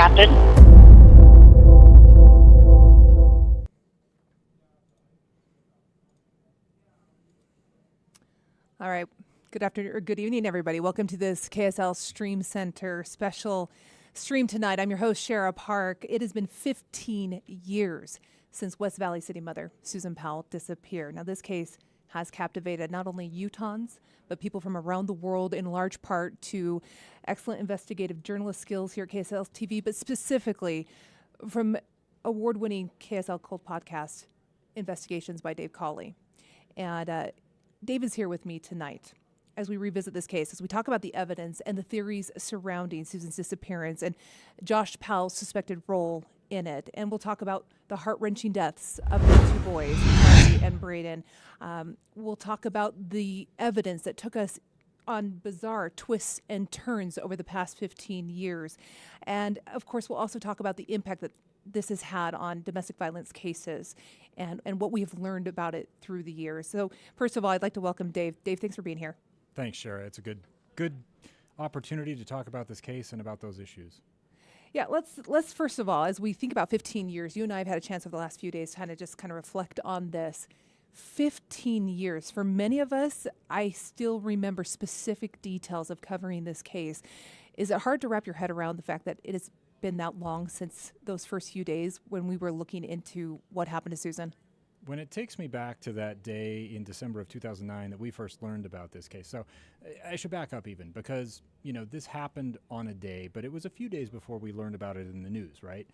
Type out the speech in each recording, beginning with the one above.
crafted. All right. Good afternoon or good evening, everybody. Welcome to this KSL Stream Center special stream tonight. I'm your host, Shara Park. It has been 15 years since West Valley City Mother Susan Powell disappeared. Now, this case has captivated not only Utahns, but people from around the world, in large part to excellent investigative journalist skills here at KSL TV, but specifically from award-winning KSL Cold Podcast Investigations by Dave Cawley. And Dave is here with me tonight as we revisit this case, as we talk about the evidence and the theories surrounding Susan's disappearance and Josh Powell's suspected role in it. And we'll talk about the heart-wrenching deaths of the two boys, Charlie and Braden. We'll talk about the evidence that took us on bizarre twists and turns over the past 15 years. And of course, we'll also talk about the impact that this has had on domestic violence cases and what we've learned about it through the years. So first of all, I'd like to welcome Dave. Dave, thanks for being here. Thanks, Shara. It's a good opportunity to talk about this case and about those issues. Yeah, let's first of all, as we think about 15 years, you and I have had a chance over the last few days to kind of reflect on this. 15 years. For many of us, I still remember specific details of covering this case. Is it hard to wrap your head around the fact that it has been that long since those first few days when we were looking into what happened to Susan? When it takes me back to that day in December of 2009 that we first learned about this case. So I should back up even because, this happened on a day, but it was a few days before we learned about it in the news, right?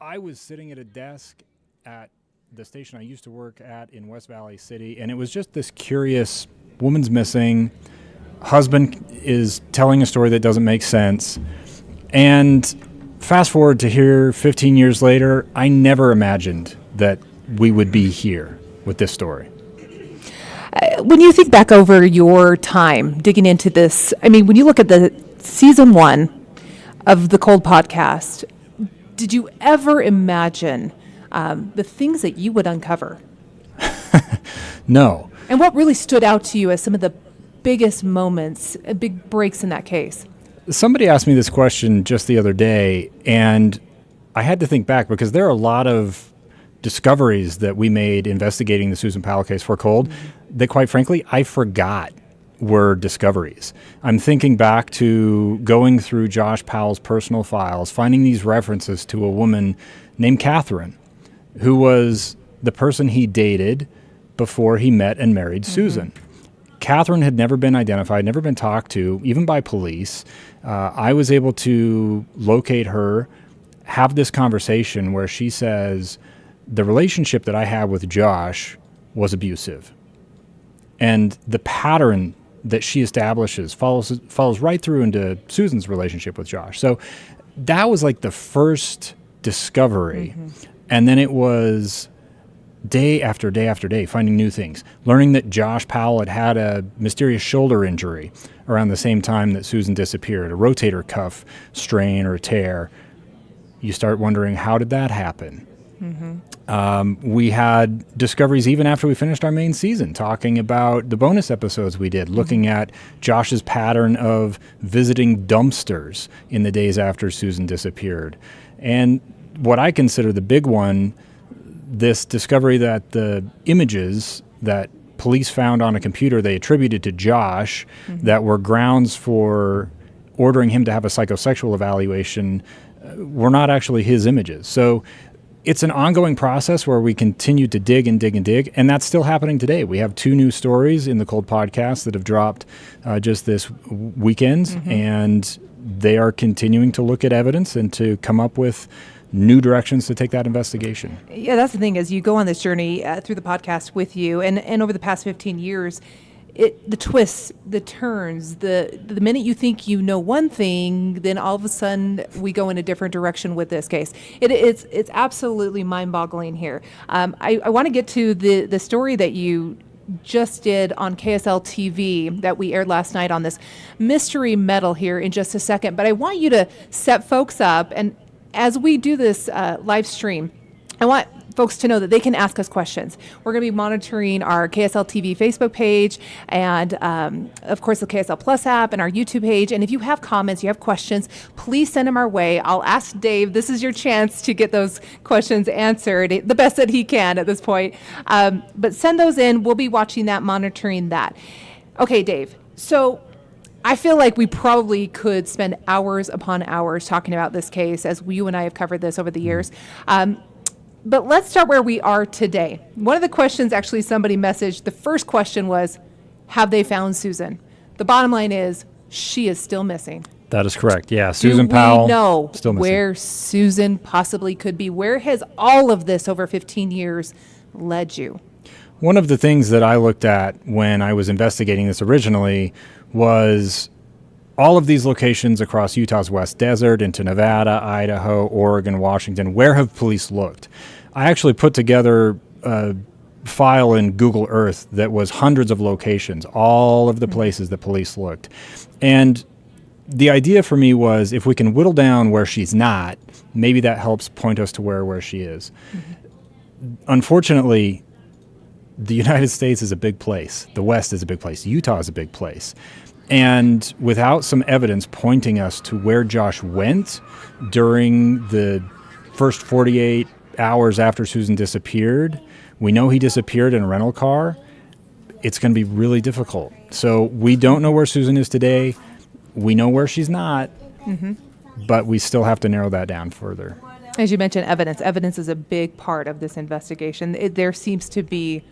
I was sitting at a desk at the station I used to work at in West Valley City, and it was just this curious woman's missing, husband is telling a story that doesn't make sense, and fast forward to here 15 years later, I never imagined that we would be here with this story. When you think back over your time digging into this, when you look at the season 1 of the Cold Podcast, did you ever imagine the things that you would uncover? No. And what really stood out to you as some of the biggest moments, big breaks in that case? Somebody asked me this question just the other day, and I had to think back because there are a lot of discoveries that we made investigating the Susan Powell case for Cold that, quite frankly, I forgot were discoveries. I'm thinking back to going through Josh Powell's personal files, finding these references to a woman named Catherine, who was the person he dated before he met and married Susan. Catherine had never been identified, never been talked to, even by police. I was able to locate her, have this conversation where she says, the relationship that I had with Josh was abusive. And the pattern that she establishes follows right through into Susan's relationship with Josh. So that was like the first discovery. And then it was day after day after day, finding new things, learning that Josh Powell had a mysterious shoulder injury around the same time that Susan disappeared, a rotator cuff strain or tear. You start wondering, how did that happen? We had discoveries even after we finished our main season, talking about the bonus episodes we did, looking at Josh's pattern of visiting dumpsters in the days after Susan disappeared. And what I consider the big one, this discovery that the images that police found on a computer they attributed to Josh that were grounds for ordering him to have a psychosexual evaluation were not actually his images. So it's an ongoing process where we continue to dig and dig and dig, and that's still happening today. We have 2 new stories in the Cold Podcast that have dropped just this weekend, and they are continuing to look at evidence and to come up with new directions to take that investigation. Yeah, that's the thing, as you go on this journey through the podcast with you, and over the past 15 years, the twists, the turns, the minute you think you know one thing, then all of a sudden we go in a different direction with this case. It's absolutely mind-boggling here. I want to get to the story that you just did on KSL TV that we aired last night on this mystery metal here in just a second, but I want you to set folks up, and as we do this live stream, I want folks to know that they can ask us questions. We're going to be monitoring our KSL TV Facebook page and, of course, the KSL Plus app and our YouTube page. And if you have comments, you have questions, please send them our way. I'll ask Dave. This is your chance to get those questions answered the best that he can at this point. But send those in. We'll be watching that, monitoring that. Okay, Dave. So I feel like we probably could spend hours upon hours talking about this case, as you and I have covered this over the years. But let's start where we are today. One of the questions actually somebody messaged, the first question was, have they found Susan? The bottom line is, she is still missing. That is correct. Yeah, Susan Powell. Do we know still missing. Where Susan possibly could be? Where has all of this over 15 years led you? One of the things that I looked at when I was investigating this originally was all of these locations across Utah's West Desert into Nevada, Idaho, Oregon, Washington. Where have police looked? I actually put together a file in Google Earth that was hundreds of locations, all of the places that police looked. And the idea for me was, if we can whittle down where she's not, maybe that helps point us to where she is. Unfortunately, the United States is a big place. The West is a big place. Utah is a big place. And without some evidence pointing us to where Josh went during the first 48 hours after Susan disappeared, we know he disappeared in a rental car. It's going to be really difficult. So we don't know where Susan is today. We know where she's not, but we still have to narrow that down further. As you mentioned, evidence. Evidence is a big part of this investigation. There seems to be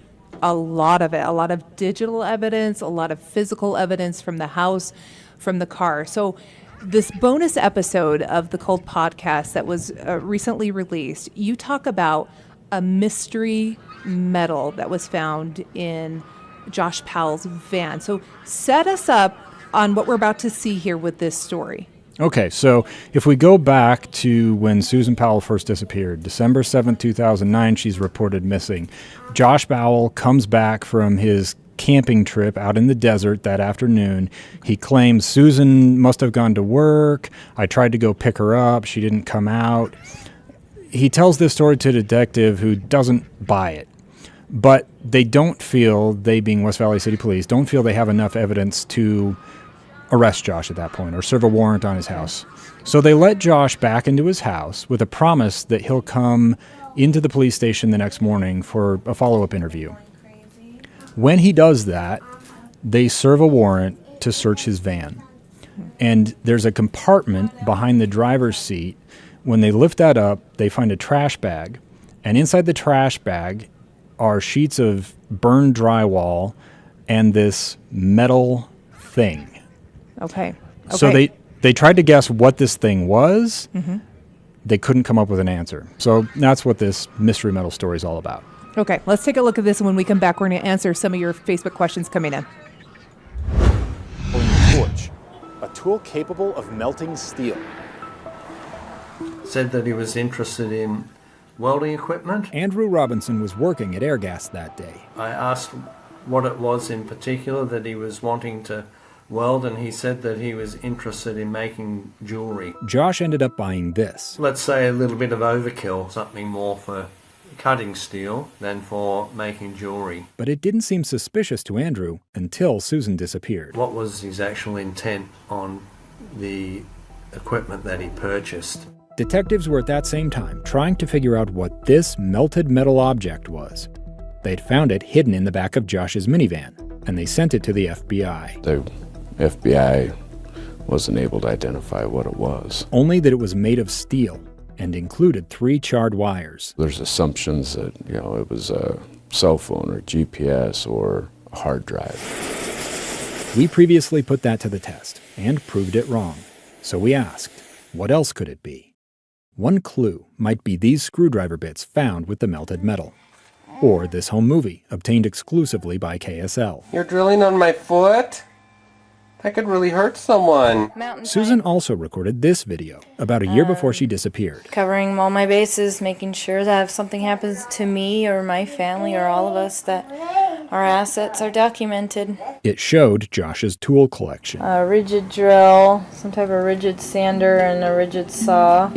a lot of it, a lot of digital evidence, a lot of physical evidence from the house, from the car. So this bonus episode of the Cult podcast that was recently released, you talk about a mystery medal that was found in Josh Powell's van. So set us up on what we're about to see here with this story. Okay, so if we go back to when Susan Powell first disappeared, December 7th, 2009, she's reported missing. Josh Powell comes back from his camping trip out in the desert that afternoon. He claims Susan must have gone to work. I tried to go pick her up. She didn't come out. He tells this story to a detective who doesn't buy it. But they don't feel, they being West Valley City Police, don't feel they have enough evidence to arrest Josh at that point or serve a warrant on his house. So they let Josh back into his house with a promise that he'll come into the police station the next morning for a follow-up interview. When he does that, they serve a warrant to search his van. And there's a compartment behind the driver's seat. When they lift that up, they find a trash bag. And inside the trash bag are sheets of burned drywall and this metal thing. Okay. So they tried to guess what this thing was. They couldn't come up with an answer. So that's what this mystery metal story is all about. Okay, let's take a look at this, and when we come back, we're going to answer some of your Facebook questions coming in. Torch, a tool capable of melting steel. Said that he was interested in welding equipment. Andrew Robinson was working at Airgas that day. I asked what it was in particular that he was wanting to weld, and he said that he was interested in making jewelry. Josh ended up buying this. Let's say a little bit of overkill, something more for cutting steel than for making jewelry. But it didn't seem suspicious to Andrew until Susan disappeared. What was his actual intent on the equipment that he purchased? Detectives were at that same time trying to figure out what this melted metal object was. They'd found it hidden in the back of Josh's minivan, and they sent it to the FBI. The FBI wasn't able to identify what it was. Only that it was made of steel and included 3 charred wires. There's assumptions that, it was a cell phone or GPS or a hard drive. We previously put that to the test and proved it wrong. So we asked, what else could it be? One clue might be these screwdriver bits found with the melted metal. Or this home movie, obtained exclusively by KSL. You're drilling on my foot? That could really hurt someone. Susan also recorded this video about a year before she disappeared. Covering all my bases, making sure that if something happens to me or my family or all of us, that our assets are documented. It showed Josh's tool collection. A rigid drill, some type of rigid sander, and a rigid saw.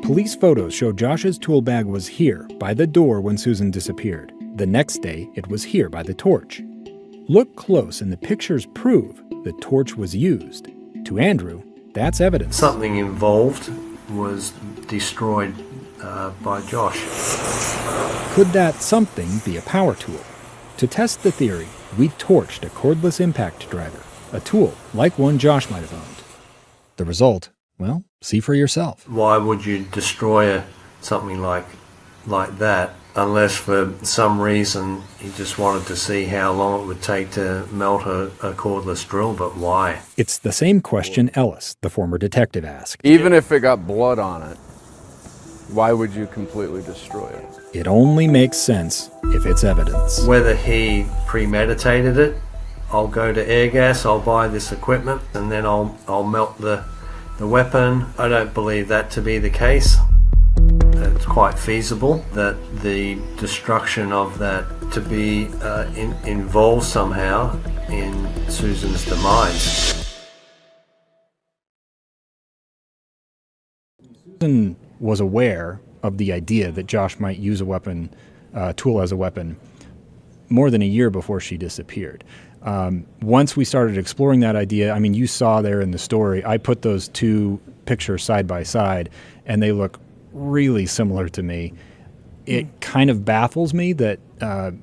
Police photos show Josh's tool bag was here by the door when Susan disappeared. The next day, it was here by the torch. Look close and the pictures prove the torch was used. To Andrew, that's evidence. Something involved was destroyed by Josh. Could that something be a power tool? To test the theory, we torched a cordless impact driver, a tool like one Josh might have owned. The result, well, see for yourself. Why would you destroy something like that unless for some reason you just wanted to see how long it would take to melt a cordless drill, but why? It's the same question Ellis, the former detective, asked. Even if it got blood on it, why would you completely destroy it? It only makes sense if it's evidence. Whether he premeditated it, I'll go to air gas, I'll buy this equipment, and then I'll melt the weapon. I don't believe that to be the case. It's quite feasible that the destruction of that to be involved somehow in Susan's demise. Susan was aware of the idea that Josh might use a weapon, tool as a weapon, more than a year before she disappeared. Once we started exploring that idea, I mean, you saw there in the story, I put those two pictures side by side, and they look really similar to me. It kind of baffles me that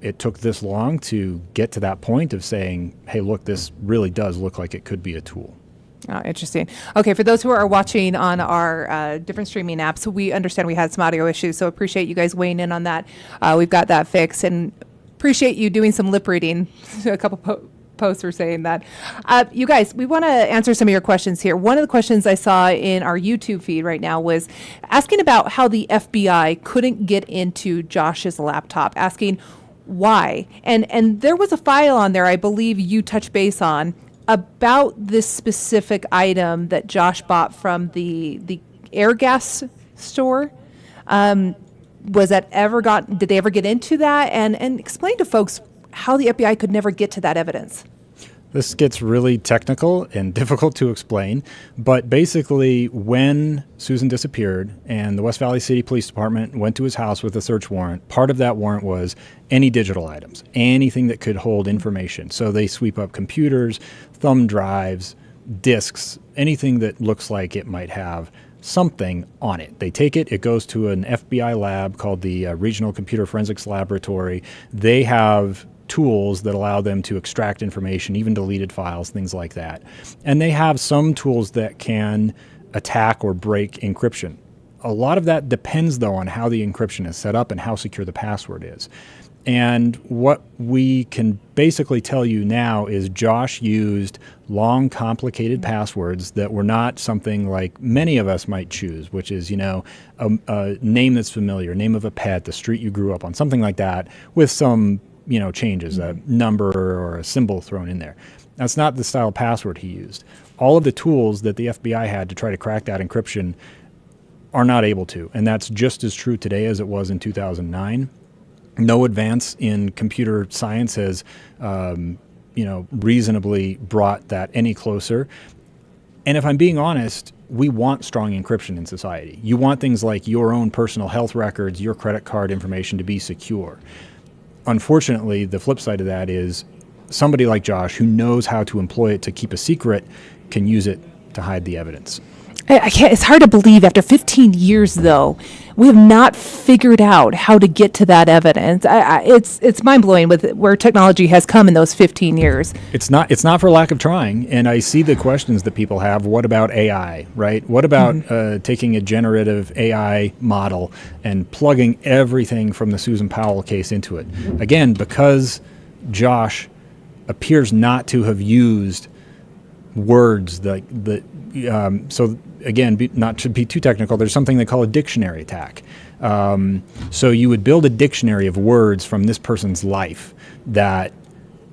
it took this long to get to that point of saying, hey, look, this really does look like it could be a tool. Oh, interesting. Okay, for those who are watching on our different streaming apps, we understand we had some audio issues, so appreciate you guys weighing in on that. We've got that fixed, and appreciate you doing some lip reading. A couple posts were saying that. You guys, we want to answer some of your questions here. One of the questions I saw in our YouTube feed right now was asking about how the FBI couldn't get into Josh's laptop, asking why. And there was a file on there I believe you touched base on about this specific item that Josh bought from the air gas store. Was that ever did they ever get into that? And explain to folks how the FBI could never get to that evidence. This gets really technical and difficult to explain, but basically when Susan disappeared and the West Valley City Police Department went to his house with a search warrant, part of that warrant was any digital items, anything that could hold information. So they sweep up computers, thumb drives, disks, anything that looks like it might have something on it. They take it, it goes to an FBI lab called the Regional Computer Forensics Laboratory. They have tools that allow them to extract information, even deleted files, things like that. And they have some tools that can attack or break encryption. A lot of that depends, though, on how the encryption is set up and how secure the password is. And what we can basically tell you now is Josh used long, complicated passwords that were not something like many of us might choose, which is, you know, a name that's familiar, name of a pet, the street you grew up on, something like that, with some, you know, changes, a number or a symbol thrown in there. That's not the style of password he used. All of the tools that the FBI had to try to crack that encryption are not able to, and that's just as true today as it was in 2009. No advance in computer science has, reasonably brought that any closer. And if I'm being honest, we want strong encryption in society. You want things like your own personal health records, your credit card information to be secure. Unfortunately, the flip side of that is somebody like Josh, who knows how to employ it to keep a secret, can use it to hide the evidence. I can't, it's hard to believe after 15 years, though, we have not figured out how to get to that evidence. It's mind-blowing with where technology has come in those 15 years. It's not for lack of trying, and I see the questions that people have. What about AI, right? What about taking a generative AI model and plugging everything from the Susan Powell case into it? Again, because Josh appears not to have used words so again, not to be too technical, there's something they call a dictionary attack. So you would build a dictionary of words from this person's life that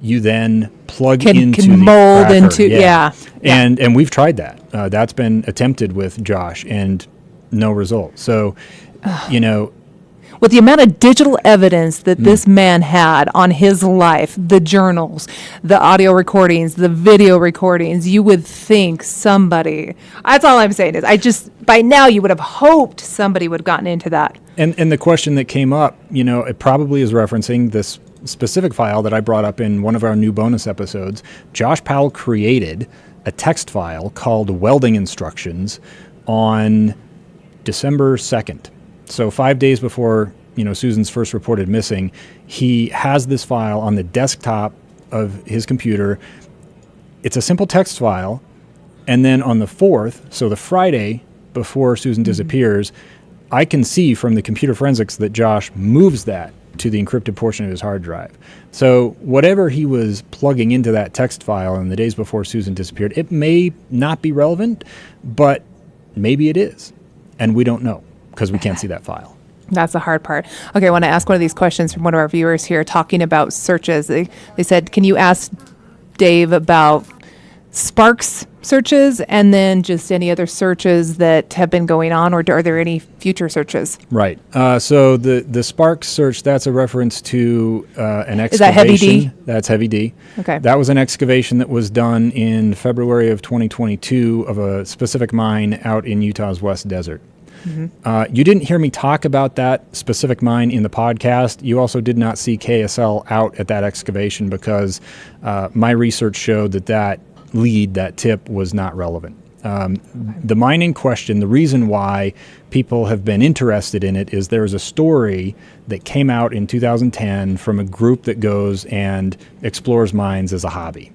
you then plug into can the mold cracker. into, yeah. And we've tried that. That's been attempted with Josh and no result. So, With the amount of digital evidence that this man had on his life, the journals, the audio recordings, the video recordings, you would think somebody, that's all I'm saying is by now you would have hoped somebody would have gotten into that. And the question that came up, it probably is referencing this specific file that I brought up in one of our new bonus episodes. Josh Powell created a text file called Welding Instructions on December 2nd. So 5 days before, Susan's first reported missing, he has this file on the desktop of his computer. It's a simple text file. And then on the 4th, so the Friday before Susan disappears, I can see from the computer forensics that Josh moves that to the encrypted portion of his hard drive. So whatever he was plugging into that text file in the days before Susan disappeared, it may not be relevant, but maybe it is. And we don't know, because we can't see that file. That's the hard part. Okay, I want to ask one of these questions from one of our viewers here talking about searches. They said, can you ask Dave about Sparks searches and then just any other searches that have been going on, or are there any future searches? Right. So the Sparks search, that's a reference to an excavation. Is that heavy D? That's heavy D. Okay. That was an excavation that was done in February of 2022 of a specific mine out in Utah's West Desert. You didn't hear me talk about that specific mine in the podcast. You also did not see KSL out at that excavation because my research showed that lead, that tip, was not relevant. The mine in question, the reason why people have been interested in it is there's a story that came out in 2010 from a group that goes and explores mines as a hobby.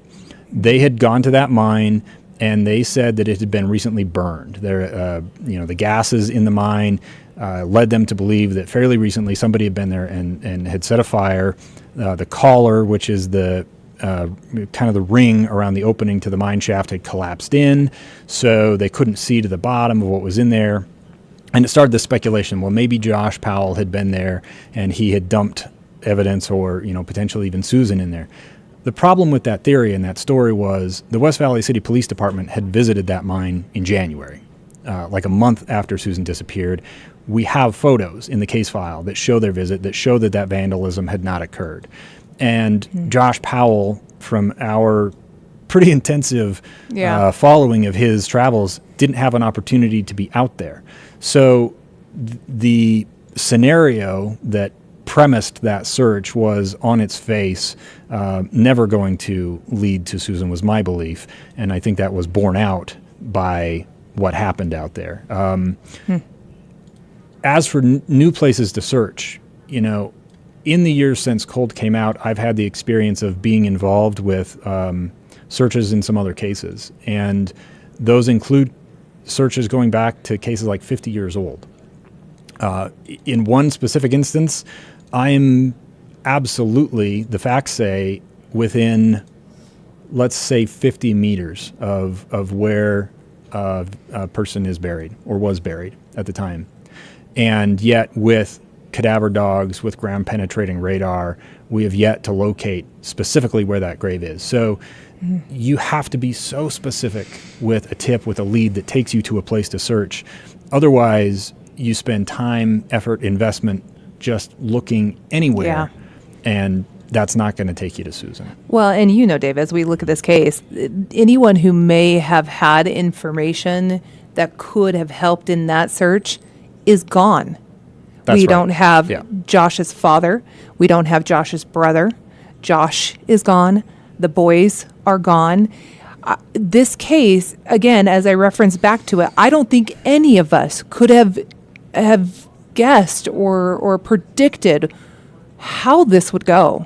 They had gone to that mine and they said that it had been recently burned. The gases in the mine led them to believe that fairly recently somebody had been there and had set a fire. The collar, which is the kind of the ring around the opening to the mine shaft, had collapsed in, so they couldn't see to the bottom of what was in there. And it started the speculation, well, maybe Josh Powell had been there and he had dumped evidence, or potentially even Susan in there. The problem with that theory and that story was the West Valley City Police Department had visited that mine in January, like a month after Susan disappeared. We have photos in the case file that show their visit, that show that vandalism had not occurred. And Josh Powell, from our pretty intensive following of his travels, didn't have an opportunity to be out there. So the scenario that premised that search was on its face never going to lead to Susan, was my belief. And I think that was borne out by what happened out there. As for new places to search, in the years since Cold came out, I've had the experience of being involved with searches in some other cases. And those include searches going back to cases like 50 years old. In one specific instance, I'm absolutely, the facts say, within, let's say, 50 meters of where a person is buried or was buried at the time. And yet with cadaver dogs, with ground penetrating radar, we have yet to locate specifically where that grave is. So you have to be so specific with a tip, with a lead that takes you to a place to search. Otherwise, you spend time, effort, investment just looking anywhere, and that's not going to take you to Susan. Well, and Dave, as we look at this case, anyone who may have had information that could have helped in that search is gone. That's we right. don't have Josh's father. We don't have Josh's brother. Josh is gone. The boys are gone. This case, again, as I reference back to it, I don't think any of us could have guessed or predicted how this would go.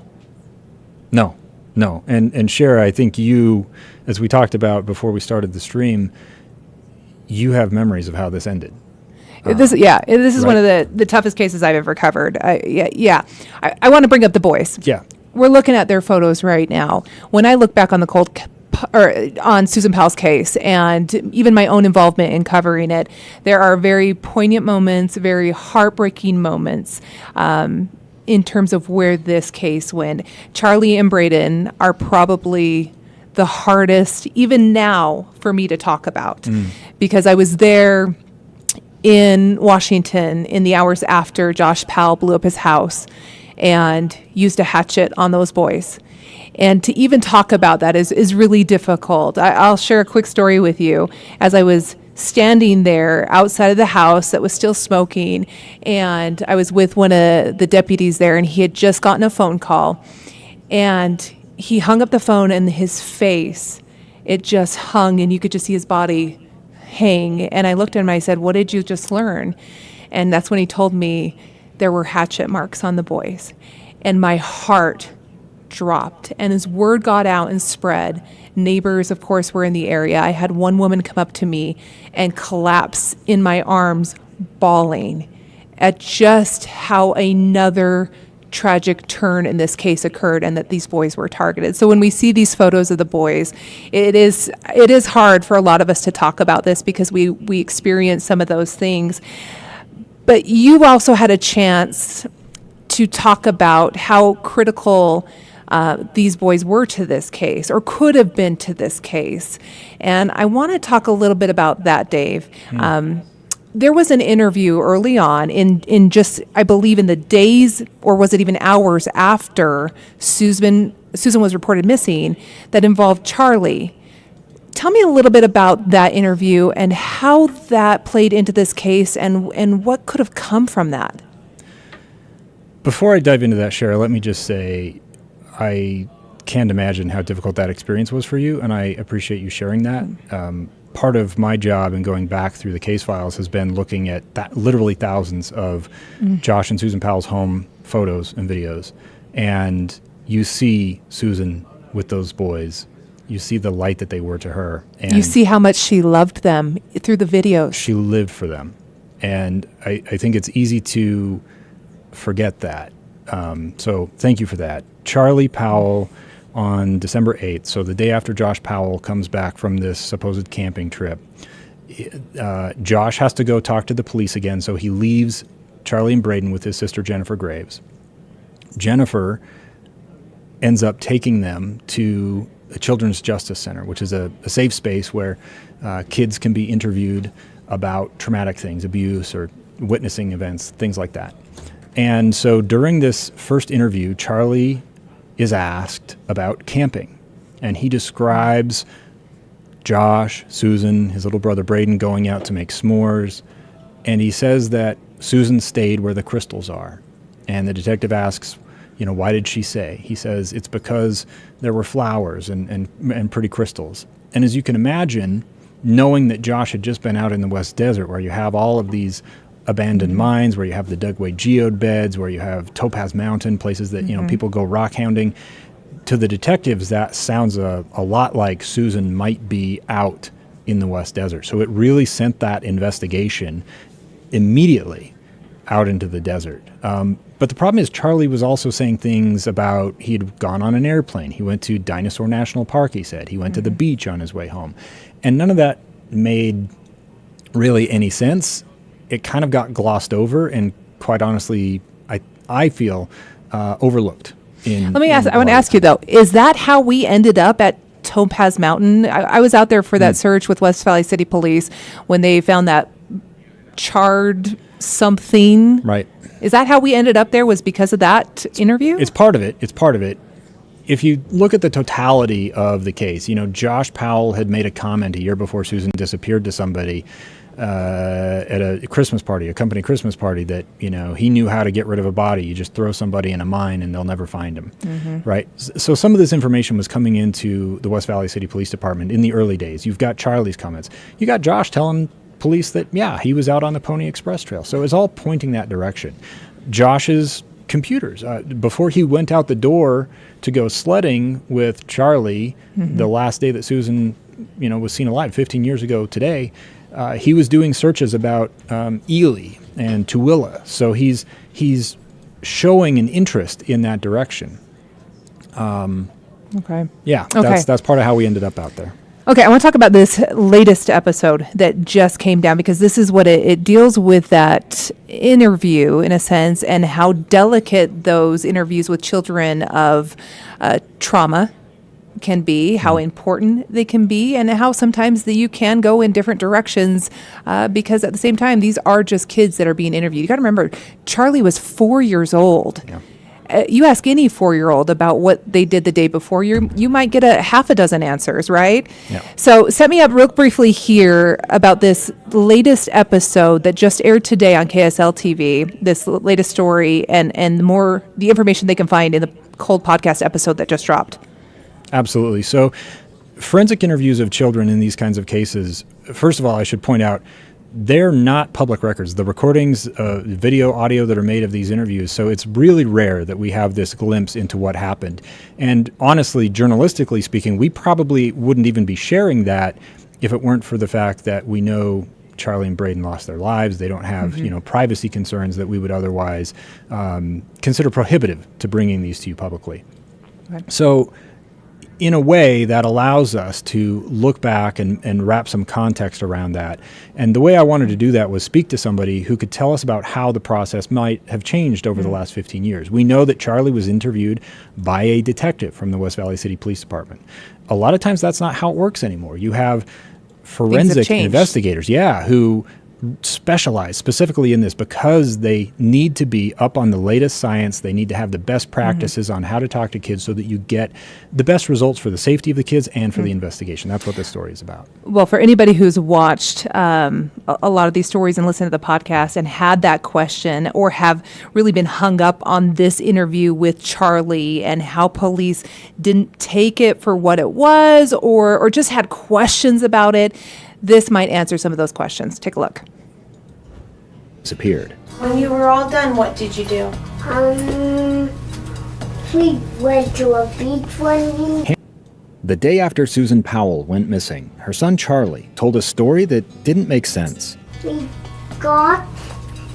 No. And Shara, I think you, as we talked about before we started the stream, you have memories of how this ended. This is one of the toughest cases I've ever covered. I want to bring up the boys. Yeah. We're looking at their photos right now. When I look back on on Susan Powell's case, and even my own involvement in covering it, there are very poignant moments, very heartbreaking moments in terms of where this case went. Charlie and Braden are probably the hardest, even now, for me to talk about, because I was there in Washington in the hours after Josh Powell blew up his house and used a hatchet on those boys. And to even talk about that is really difficult. I'll share a quick story with you. As I was standing there outside of the house that was still smoking, and I was with one of the deputies there, and he had just gotten a phone call, and he hung up the phone, and his face, it just hung, and you could just see his body hang. And I looked at him and I said, "What did you just learn?" And that's when he told me there were hatchet marks on the boys. And my heart dropped. And as word got out and spread, neighbors, of course, were in the area. I had one woman come up to me and collapse in my arms, bawling at just how another tragic turn in this case occurred and that these boys were targeted. So when we see these photos of the boys, it is hard for a lot of us to talk about this because we experience some of those things. But you also had a chance to talk about how critical these boys were to this case, or could have been to this case. And I want to talk a little bit about that, Dave. There was an interview early on in just, I believe, in the days, or was it even hours after Susan was reported missing, that involved Charlie. Tell me a little bit about that interview and how that played into this case and what could have come from that. Before I dive into that, Shara, let me just say I can't imagine how difficult that experience was for you, and I appreciate you sharing that. Part of my job in going back through the case files has been looking at literally thousands of Josh and Susan Powell's home photos and videos. And you see Susan with those boys. You see the light that they were to her. And you see how much she loved them through the videos. She lived for them. And I think it's easy to forget that. So thank you for that. Charlie Powell, on December 8th, so the day after Josh Powell comes back from this supposed camping trip, Josh has to go talk to the police again, so he leaves Charlie and Braden with his sister Jennifer Graves. Jennifer ends up taking them to a Children's Justice Center, which is a safe space where kids can be interviewed about traumatic things, abuse or witnessing events, things like that. And so during this first interview, Charlie is asked about camping, and he describes Josh, Susan, his little brother Braden going out to make s'mores, and he says that Susan stayed where the crystals are. And the detective asks, why did she say? He says it's because there were flowers and pretty crystals. And as you can imagine, knowing that Josh had just been out in the West Desert, where you have all of these abandoned mines, where you have the Dugway geode beds, where you have Topaz Mountain, places that people go rock hounding. To the detectives, that sounds a lot like Susan might be out in the West Desert. So it really sent that investigation immediately out into the desert. But the problem is Charlie was also saying things about he'd gone on an airplane. He went to Dinosaur National Park, he said. He went to the beach on his way home. And none of that made really any sense. It kind of got glossed over and, quite honestly, I feel overlooked. I want to ask you, though, is that how we ended up at Topaz Mountain? I was out there for that search with West Valley City Police when they found that charred something. Right. Is that how we ended up there, was because of that interview? It's part of it. If you look at the totality of the case, Josh Powell had made a comment a year before Susan disappeared to somebody at a Christmas party, a company Christmas party, that, he knew how to get rid of a body. You just throw somebody in a mine and they'll never find him, right? So some of this information was coming into the West Valley City Police Department in the early days. You've got Charlie's comments. You got Josh telling police that, he was out on the Pony Express Trail. So it's all pointing that direction. Josh's computers, before he went out the door to go sledding with Charlie, the last day that Susan, was seen alive 15 years ago today, he was doing searches about Ely and Tooele. So he's showing an interest in that direction. Okay. Yeah, that's part of how we ended up out there. Okay, I want to talk about this latest episode that just came down, because this is what it deals with, that interview, in a sense, and how delicate those interviews with children of trauma can be, how important they can be, and how sometimes you can go in different directions because at the same time, these are just kids that are being interviewed. You got to remember, Charlie was 4 years old. Yeah. You ask any 4-year-old about what they did the day before, you might get a half a dozen answers, right? Yeah. So set me up real briefly here about this latest episode that just aired today on KSL TV, this latest story and the information they can find in the Cold podcast episode that just dropped. Absolutely. So forensic interviews of children in these kinds of cases, first of all, I should point out, they're not public records. The recordings, video, audio that are made of these interviews. So it's really rare that we have this glimpse into what happened. And honestly, journalistically speaking, we probably wouldn't even be sharing that if it weren't for the fact that we know Charlie and Braden lost their lives. They don't have, privacy concerns that we would otherwise consider prohibitive to bringing these to you publicly. Okay. So in a way, that allows us to look back and wrap some context around that. And the way I wanted to do that was speak to somebody who could tell us about how the process might have changed over the last 15 years. We know that Charlie was interviewed by a detective from the West Valley City Police Department. A lot of times that's not how it works anymore. You have forensic investigators, who specialize specifically in this because they need to be up on the latest science. They need to have the best practices on how to talk to kids so that you get the best results for the safety of the kids and for the investigation. That's what this story is about. Well, for anybody who's watched a lot of these stories and listened to the podcast and had that question or have really been hung up on this interview with Charlie and how police didn't take it for what it was or just had questions about it, this might answer some of those questions. Take a look. Disappeared. When you were all done, what did you do? We went to a beach one week. The day after Susan Powell went missing, her son Charlie told a story that didn't make sense. We got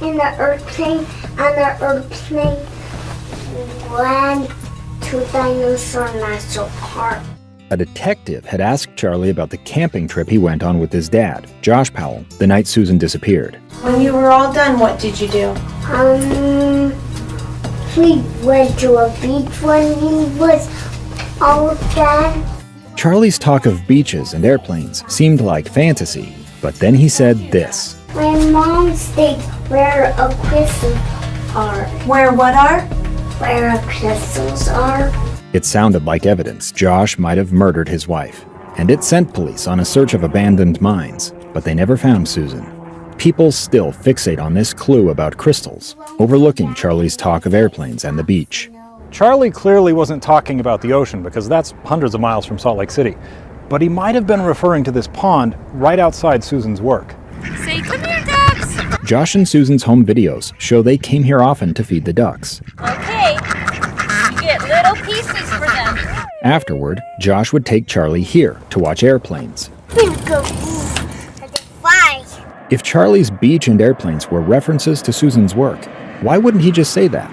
in the airplane, and the airplane went to Dinosaur National Park. A detective had asked Charlie about the camping trip he went on with his dad, Josh Powell, the night Susan disappeared. When you were all done, what did you do? We went to a beach when we was all done. Charlie's talk of beaches and airplanes seemed like fantasy, but then he said this. My mom stayed where a crystals are. Where what are? Where a crystals are. It sounded like evidence Josh might have murdered his wife, and it sent police on a search of abandoned mines, but they never found Susan. People still fixate on this clue about crystals, overlooking Charlie's talk of airplanes and the beach. Charlie clearly wasn't talking about the ocean because that's hundreds of miles from Salt Lake City. But he might have been referring to this pond right outside Susan's work. Say, come here, ducks! Josh and Susan's home videos show they came here often to feed the ducks. Okay, you get little pieces for them. Afterward, Josh would take Charlie here to watch airplanes. Go fly. If Charlie's beach and airplanes were references to Susan's work, why wouldn't he just say that?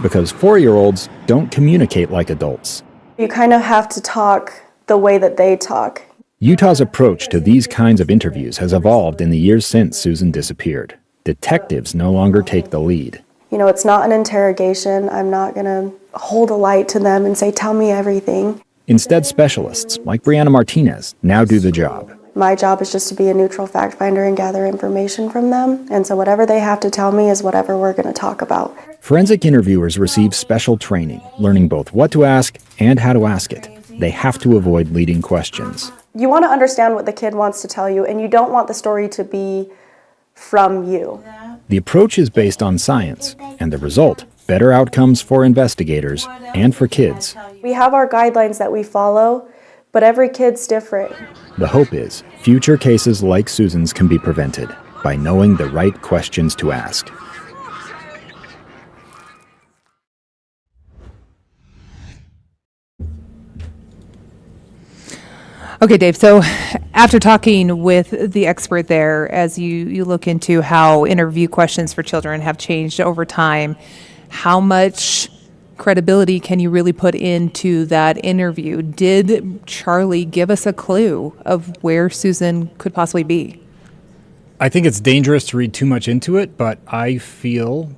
Because 4-year-olds don't communicate like adults. You kind of have to talk the way that they talk. Utah's approach to these kinds of interviews has evolved in the years since Susan disappeared. Detectives no longer take the lead. You know, it's not an interrogation. I'm not going to hold a light to them and say, tell me everything. Instead, specialists like Brianna Martinez now do the job. My job is just to be a neutral fact finder and gather information from them. And so whatever they have to tell me is whatever we're going to talk about. Forensic interviewers receive special training, learning both what to ask and how to ask it. They have to avoid leading questions. You want to understand what the kid wants to tell you, and you don't want the story to be from you. The approach is based on science, and the result, better outcomes for investigators and for kids. We have our guidelines that we follow, but every kid's different. The hope is future cases like Susan's can be prevented by knowing the right questions to ask. Okay, Dave, so after talking with the expert there, as you look into how interview questions for children have changed over time, how much credibility can you really put into that interview? Did Charlie give us a clue of where Susan could possibly be? I think it's dangerous to read too much into it, but I feel,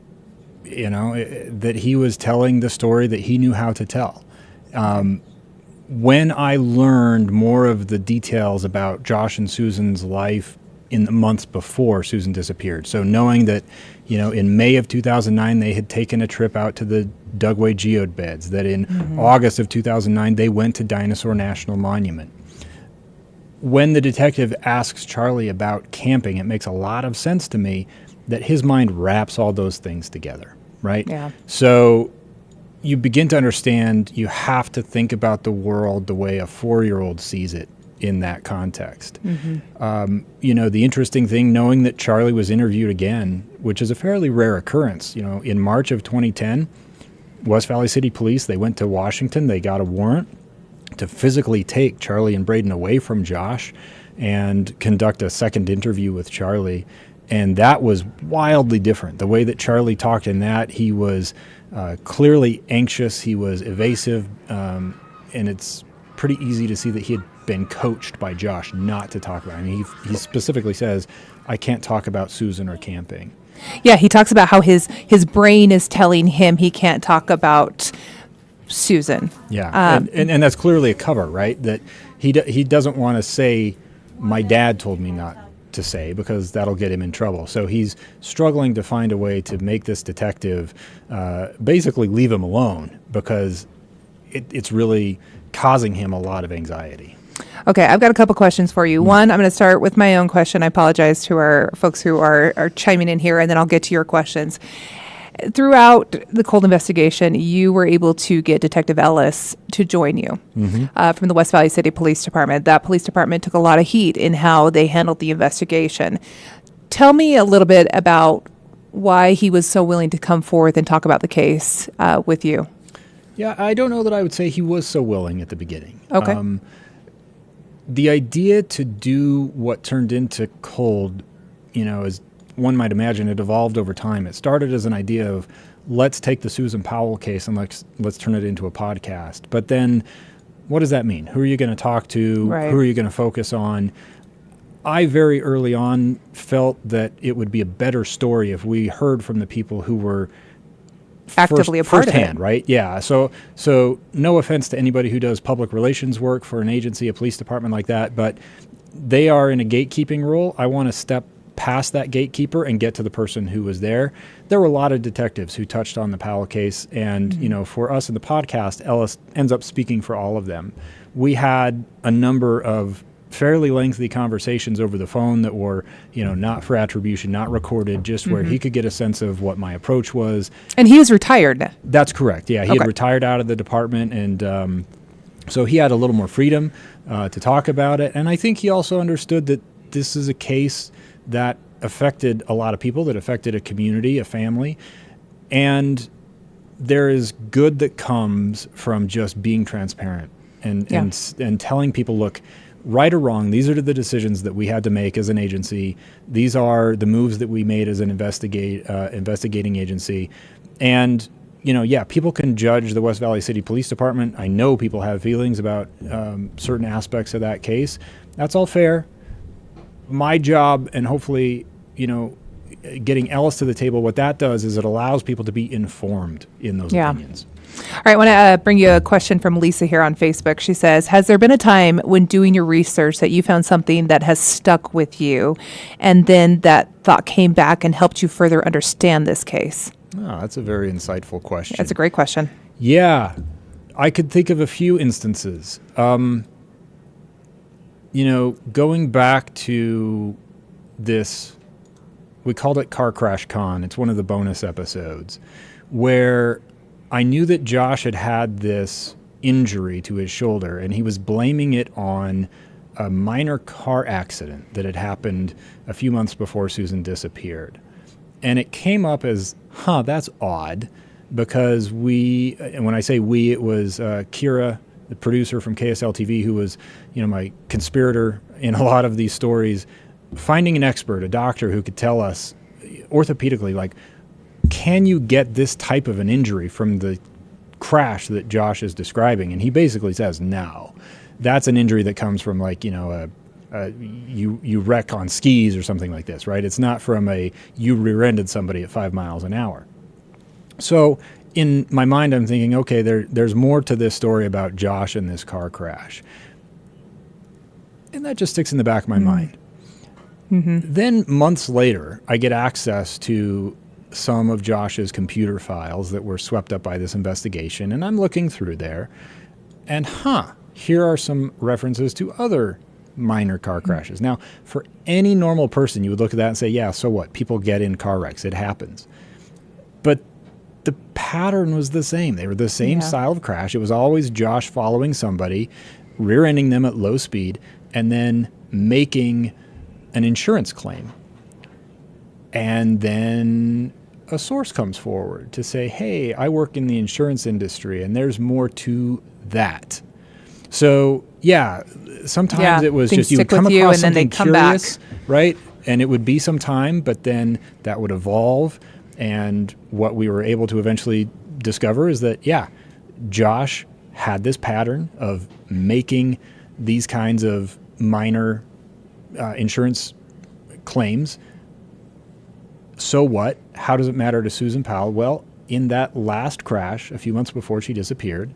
that he was telling the story that he knew how to tell. when I learned more of the details about Josh and Susan's life in the months before Susan disappeared, so knowing that, in May of 2009, they had taken a trip out to the Dugway geode beds, that in August of 2009, they went to Dinosaur National Monument. When the detective asks Charlie about camping, it makes a lot of sense to me that his mind wraps all those things together, right? Yeah. So you begin to understand you have to think about the world the way a 4-year-old sees it in that context. The interesting thing, knowing that Charlie was interviewed again, which is a fairly rare occurrence, in March of 2010, West Valley City Police, they went to Washington, they got a warrant to physically take Charlie and Braden away from Josh and conduct a second interview with Charlie. And that was wildly different. The way that Charlie talked in that, he was clearly anxious, he was evasive, and it's pretty easy to see that he had been coached by Josh not to talk about it. I mean, he specifically says, I can't talk about Susan or camping. Yeah, he talks about how his brain is telling him he can't talk about Susan. Yeah, and that's clearly a cover, right? That he doesn't want to say, my dad told me not to say, because that'll get him in trouble. So he's struggling to find a way to make this detective basically leave him alone, because it's really causing him a lot of anxiety. Okay, I've got a couple questions for you. One, I'm going to start with my own question. I apologize to our folks who are chiming in here, and then I'll get to your questions. Throughout the cold investigation, you were able to get Detective Ellis to join you from the West Valley City Police Department. That police department took a lot of heat in how they handled the investigation. Tell me a little bit about why he was so willing to come forth and talk about the case with you. Yeah, I don't know that I would say he was so willing at the beginning. Okay. The idea to do what turned into cold, as one might imagine, it evolved over time. It started as an idea of, let's take the Susan Powell case and let's turn it into a podcast. But then, what does that mean? Who are you going to talk to? Right. Who are you going to focus on? I very early on felt that it would be a better story if we heard from the people who were Actively a part of firsthand, it. right? Yeah. So no offense to anybody who does public relations work for an agency, a police department like that, but they are in a gatekeeping role. I want to step past that gatekeeper and get to the person who was there. There were a lot of detectives who touched on the Powell case, and for us in the podcast, Ellis ends up speaking for all of them. We had a number of fairly lengthy conversations over the phone that were, not for attribution, not recorded, just where he could get a sense of what my approach was. And he was retired. That's correct. Yeah, he Okay. had retired out of the department, and so he had a little more freedom to talk about it. And I think he also understood that this is a case that affected a lot of people, that affected a community, a family, and there is good that comes from just being transparent and telling people, look, right or wrong, these are the decisions that we had to make as an agency. These are the moves that we made as an investigating agency. And, people can judge the West Valley City Police Department. I know people have feelings about certain aspects of that case. That's all fair. My job, and hopefully, getting Ellis to the table, what that does is it allows people to be informed in those opinions. All right, I want to bring you a question from Lisa here on Facebook. She says, has there been a time when doing your research that you found something that has stuck with you, and then that thought came back and helped you further understand this case? Oh, that's a very insightful question. That's a great question. Yeah, I could think of a few instances. Going back to this, we called it Car Crash Con. It's one of the bonus episodes where I knew that Josh had this injury to his shoulder, and he was blaming it on a minor car accident that had happened a few months before Susan disappeared. And it came up as, that's odd, because and when I say we, it was Kira, the producer from KSL TV, who was, my conspirator in a lot of these stories, finding an expert, a doctor who could tell us orthopedically, can you get this type of an injury from the crash that Josh is describing? And he basically says, no, that's an injury that comes from you wreck on skis or something like this, right? It's not from you rear-ended somebody at 5 miles an hour. So in my mind, I'm thinking, okay, there's more to this story about Josh and this car crash. And that just sticks in the back of my mind. Mm-hmm. Then months later, I get access to some of Josh's computer files that were swept up by this investigation, and I'm looking through there, and here are some references to other minor car crashes. Now, for any normal person, you would look at that and say, yeah, so what? People get in car wrecks. It happens. But the pattern was the same. They were the same style of crash. It was always Josh following somebody, rear-ending them at low speed, and then making an insurance claim. And then a source comes forward to say, hey, I work in the insurance industry, and there's more to that. So, sometimes it was just you would come across something curious, right? And it would be some time, but then that would evolve. And what we were able to eventually discover is that, Josh had this pattern of making these kinds of minor insurance claims. So what? How does it matter to Susan Powell? Well, in that last crash, a few months before she disappeared,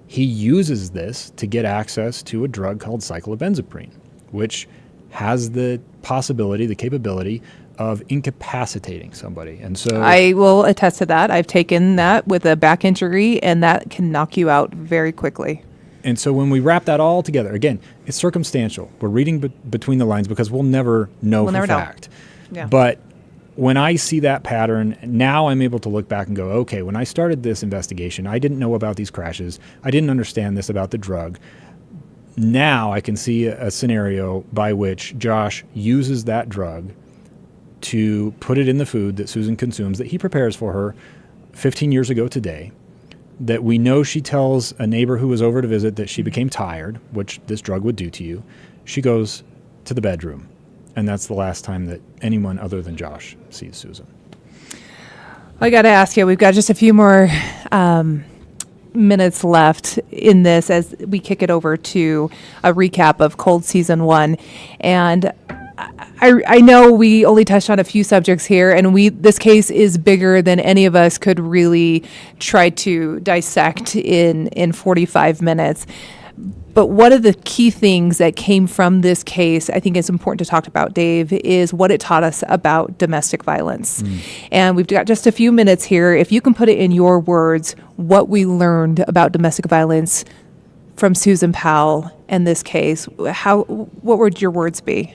he uses this to get access to a drug called cyclobenzaprine, which has the possibility, the capability of incapacitating somebody. And so I will attest to that. I've taken that with a back injury, and that can knock you out very quickly. And so when we wrap that all together, again, it's circumstantial. We're reading between the lines because we'll never know for fact. Yeah. But when I see that pattern, now I'm able to look back and go, okay, when I started this investigation, I didn't know about these crashes. I didn't understand this about the drug. Now I can see a scenario by which Josh uses that drug to put it in the food that Susan consumes, that he prepares for her 15 years ago today, that we know she tells a neighbor who was over to visit that she became tired, which this drug would do to you. She goes to the bedroom. And that's the last time that anyone other than Josh sees Susan. I got to ask you, we've got just a few more minutes left in this as we kick it over to a recap of Cold Season 1. And I know we only touched on a few subjects here, and this case is bigger than any of us could really try to dissect in 45 minutes. But one of the key things that came from this case, I think is important to talk about, Dave, is what it taught us about domestic violence. And we've got just a few minutes here. If you can put it in your words, what we learned about domestic violence from Susan Powell and this case, what would your words be?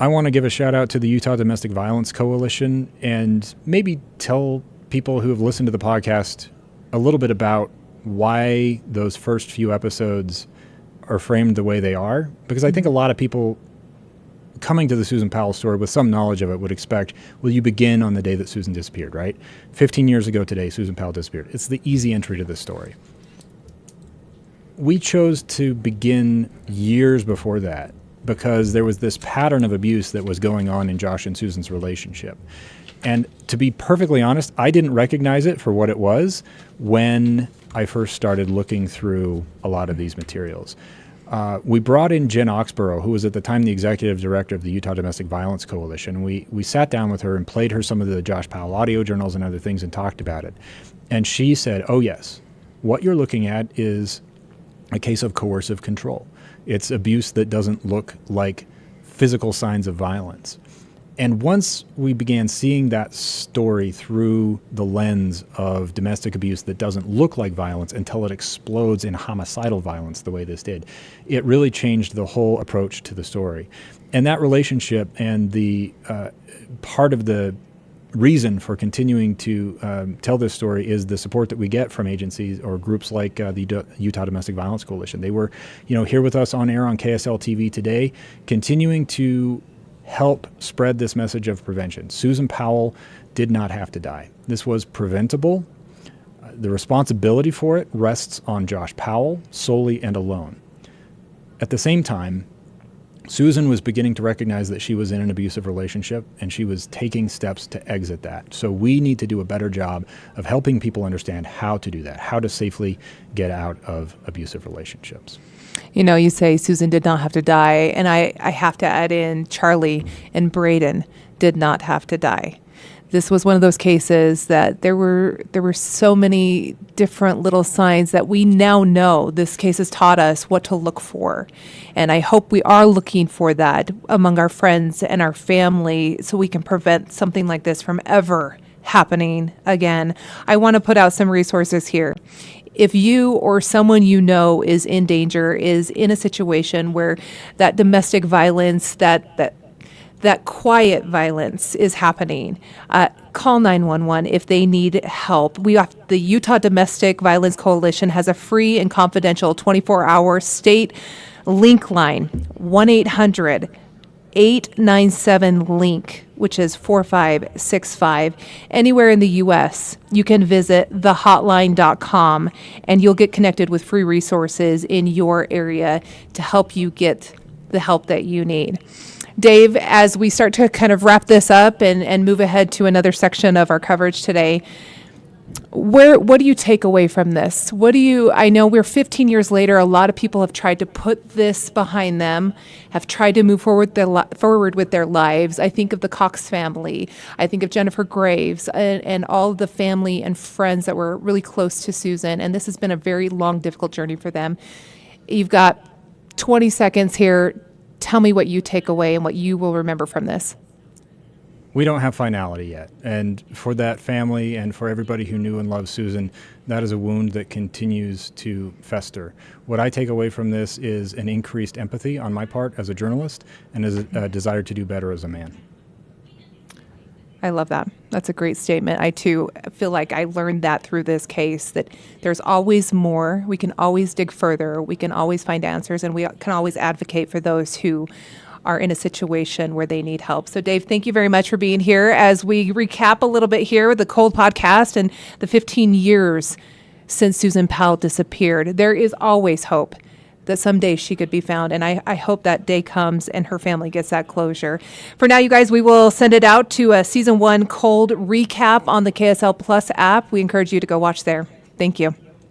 I want to give a shout out to the Utah Domestic Violence Coalition and maybe tell people who have listened to the podcast a little bit about why those first few episodes are framed the way they are. Because I think a lot of people coming to the Susan Powell story with some knowledge of it would expect, well, you begin on the day that Susan disappeared, right? 15 years ago today, Susan Powell disappeared. It's the easy entry to the story. We chose to begin years before that because there was this pattern of abuse that was going on in Josh and Susan's relationship. And to be perfectly honest, I didn't recognize it for what it was when I first started looking through a lot of these materials. We brought in Jen Oxborough, who was at the time the executive director of the Utah Domestic Violence Coalition. We sat down with her and played her some of the Josh Powell audio journals and other things and talked about it. And she said, oh yes, what you're looking at is a case of coercive control. It's abuse that doesn't look like physical signs of violence. And once we began seeing that story through the lens of domestic abuse that doesn't look like violence until it explodes in homicidal violence the way this did, it really changed the whole approach to the story. And that relationship and the part of the reason for continuing to tell this story is the support that we get from agencies or groups like the Utah Domestic Violence Coalition. They were, here with us on air on KSL TV today, continuing to help spread this message of prevention. Susan Powell did not have to die. This was preventable. The responsibility for it rests on Josh Powell solely and alone. At the same time, Susan was beginning to recognize that she was in an abusive relationship and she was taking steps to exit that. So we need to do a better job of helping people understand how to do that, how to safely get out of abusive relationships. You say Susan did not have to die, and I have to add in Charlie and Braden did not have to die. this was one of those cases that there were so many different little signs that we now know. This case has taught us what to look for. And I hope we are looking for that among our friends and our family so we can prevent something like this from ever happening again. I want to put out some resources here. If you or someone you know is in danger, is in a situation where that domestic violence, that quiet violence is happening, call 911 if they need help. The Utah Domestic Violence Coalition has a free and confidential 24-hour state link line, 1-800-897-LINK, which is 4565. Anywhere in the U.S., you can visit thehotline.com, and you'll get connected with free resources in your area to help you get the help that you need. Dave, as we start to kind of wrap this up and move ahead to another section of our coverage today, what do you take away from this? I know we're 15 years later, a lot of people have tried to put this behind them, have tried to move forward with their lives. I think of the Cox family. I think of Jennifer Graves and all of the family and friends that were really close to Susan, and this has been a very long, difficult journey for them. You've got 20 seconds here. Tell me what you take away and what you will remember from this. We don't have finality yet. And for that family and for everybody who knew and loved Susan, that is a wound that continues to fester. What I take away from this is an increased empathy on my part as a journalist and as a desire to do better as a man. I love that. That's a great statement. I, too, feel like I learned that through this case, that there's always more. We can always dig further. We can always find answers, and we can always advocate for those who are in a situation where they need help. So, Dave, thank you very much for being here as we recap a little bit here with the Cold podcast and the 15 years since Susan Powell disappeared. There is always hope that someday she could be found, and I hope that day comes and her family gets that closure. For now, you guys, we will send it out to a Season 1 Cold recap on the KSL Plus app. We encourage you to go watch there. Thank you.